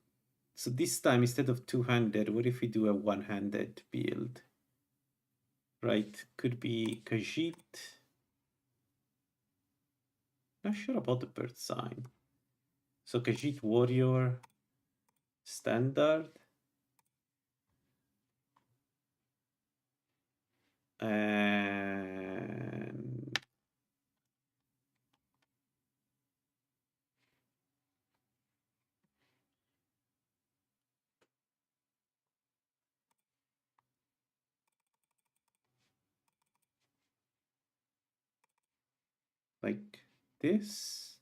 So this time, instead of two-handed, what if we do a one-handed build? Right, could be Khajiit. Not sure about the bird sign. So Khajiit warrior, standard. And like this.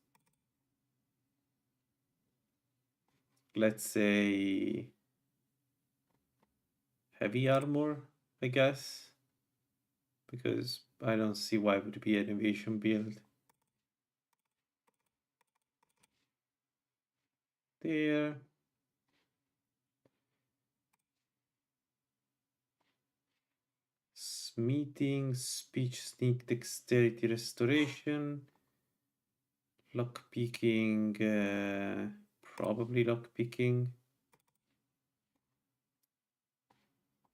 Let's say heavy armor, I guess, because I don't see why it would be an evasion build. There. Smithing, speech, sneak, dexterity, restoration, lock picking, probably lock picking.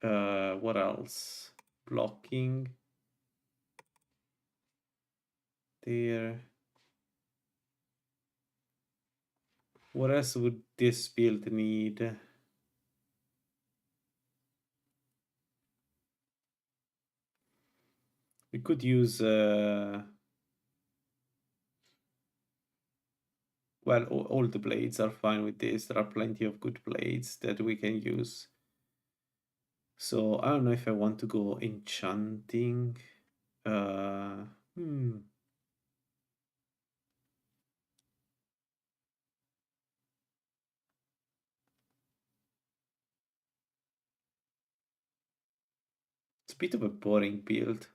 What else? Blocking. There. What else would this build need? We could use well, all the blades are fine with this. There are plenty of good blades that we can use. So I don't know if I want to go enchanting. It's a bit of a boring build.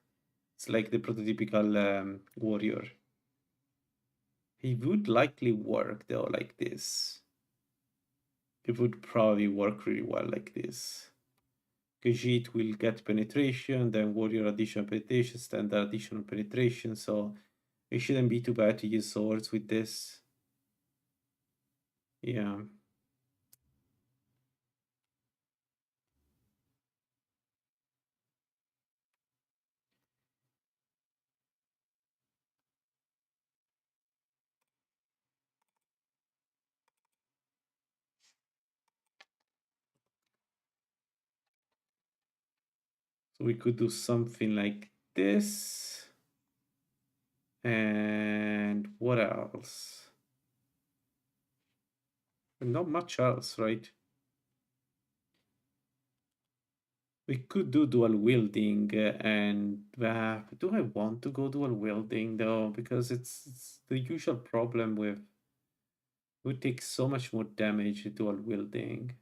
It's like the prototypical warrior. He would likely work though like this. It would probably work really well like this. Khajiit will get penetration, then warrior additional penetration, standard additional penetration, so it shouldn't be too bad to use swords with this. Yeah. So we could do something like this. And what else? Not much else, right? We could do dual wielding, and do I want to go dual wielding though? Because it's the usual problem with we take so much more damage dual wielding.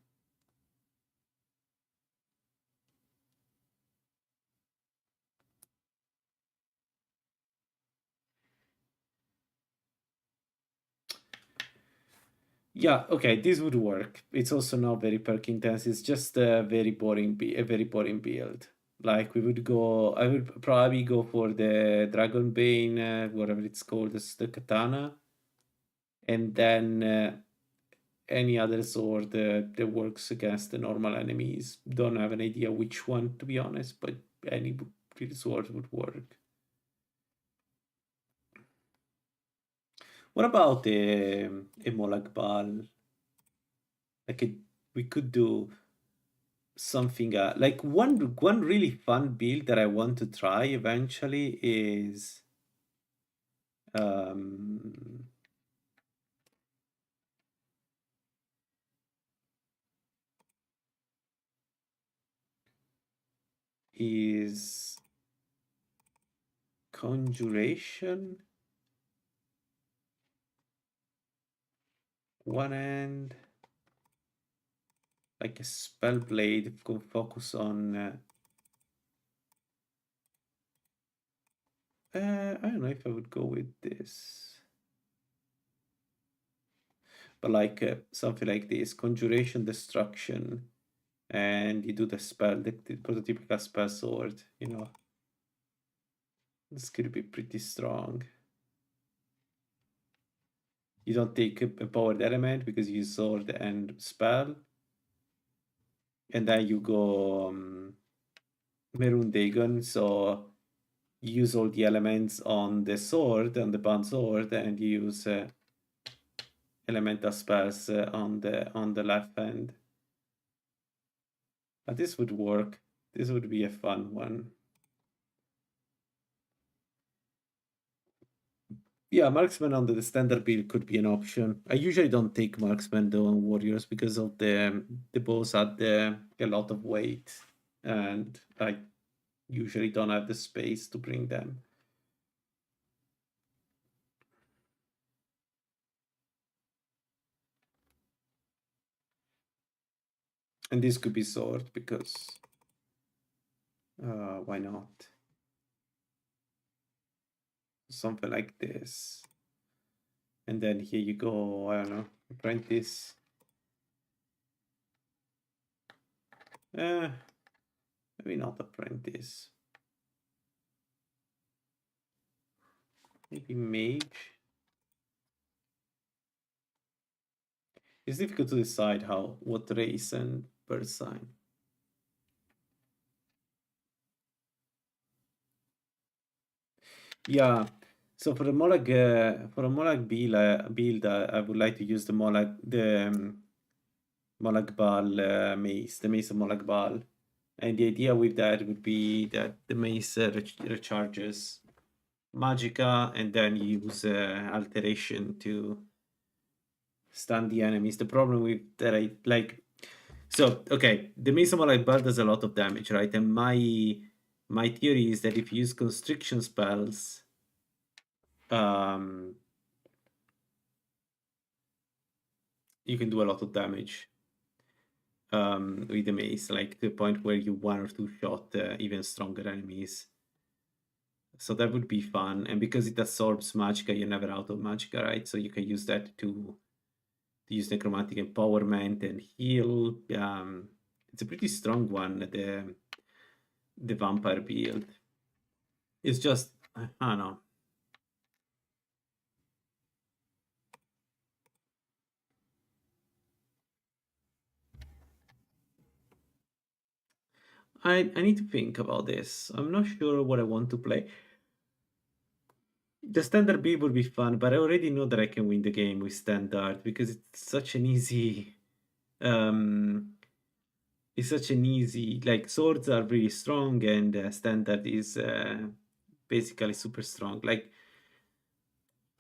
Yeah, okay, this would work. It's also not very perk intense. It's just a very boring build. Like we would go, I would probably go for the Dragonbane, whatever it's called, the katana, and then any other sword that works against the normal enemies. Don't have an idea which one, to be honest, but any sword would work. What about a Molag Bal? Like we could do something like one really fun build that I want to try eventually is conjuration. One end, like a spell blade, can focus on. I don't know if I would go with this, but like something like this: conjuration, destruction, and you do the spell, the prototypical spell sword. You know, this could be pretty strong. You don't take a powered element because you use sword and spell. And then you go Merun Dagon, so you use all the elements on the sword, on the bound sword, and you use elemental spells on the left hand. But this would work. This would be a fun one. Yeah, marksman under the standard build could be an option. I usually don't take marksman though on warriors because of the bows add a lot of weight, and I usually don't have the space to bring them. And this could be sword because why not? Something like this. And then here you go, I don't know, apprentice. Maybe not apprentice. Maybe mage. It's difficult to decide what race and birth sign. Yeah. So for the Molag build, I would like to use the Molag Bal mace, the mace of Molag Bal, and the idea with that would be that the mace recharges Magicka, and then you use alteration to stun the enemies. The problem with that, I like. So okay, the mace of Molag Bal does a lot of damage, right? And my theory is that if you use constriction spells, you can do a lot of damage with the mace, like to the point where you one or two shot even stronger enemies. So that would be fun, and because it absorbs Magicka, you're never out of Magicka, right? So you can use that to use Necromantic Empowerment and heal. It's a pretty strong one, the vampire build. It's just, I don't know. I need to think about this. I'm not sure what I want to play. The standard build would be fun, but I already know that I can win the game with standard because it's such an easy like swords are really strong, and standard is basically super strong. Like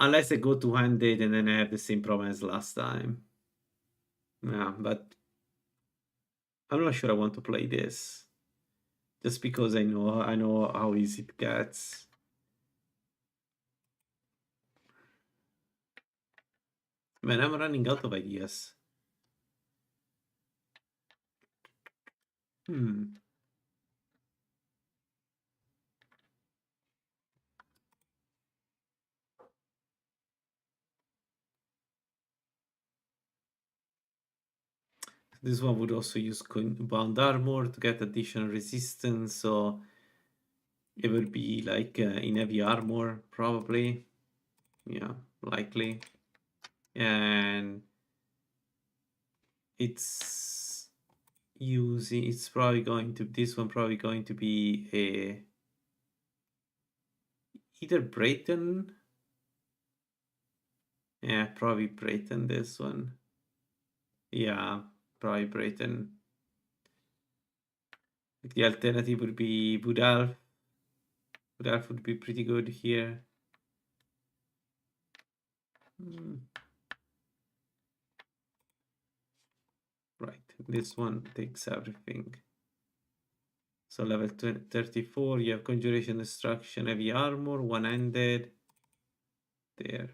unless I go two-handed and then I have the same problem as last time. Yeah, but I'm not sure I want to play this just because I know how easy it gets. Man, I'm running out of ideas. This one would also use bound armor to get additional resistance, so it would be like in heavy armor, probably. Yeah, likely. And it's probably going to, this one probably going to be either Brayton. Yeah, probably Brayton, this one. Yeah, probably Brayton. The alternative would be Budalf. Budalf would be pretty good here. Right, this one takes everything. So level 34, you have Conjuration, Destruction, Heavy Armor, one-handed. There.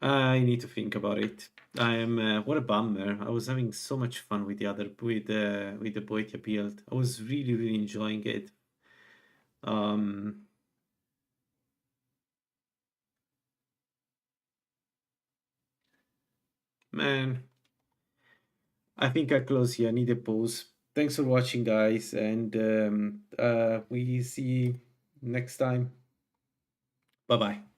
I need to think about it. I am what a bummer. I was having so much fun with the Boetia build. I was really enjoying it. Man, I think I'll close here. I need a pause. Thanks for watching, guys, and we see you next time. Bye bye.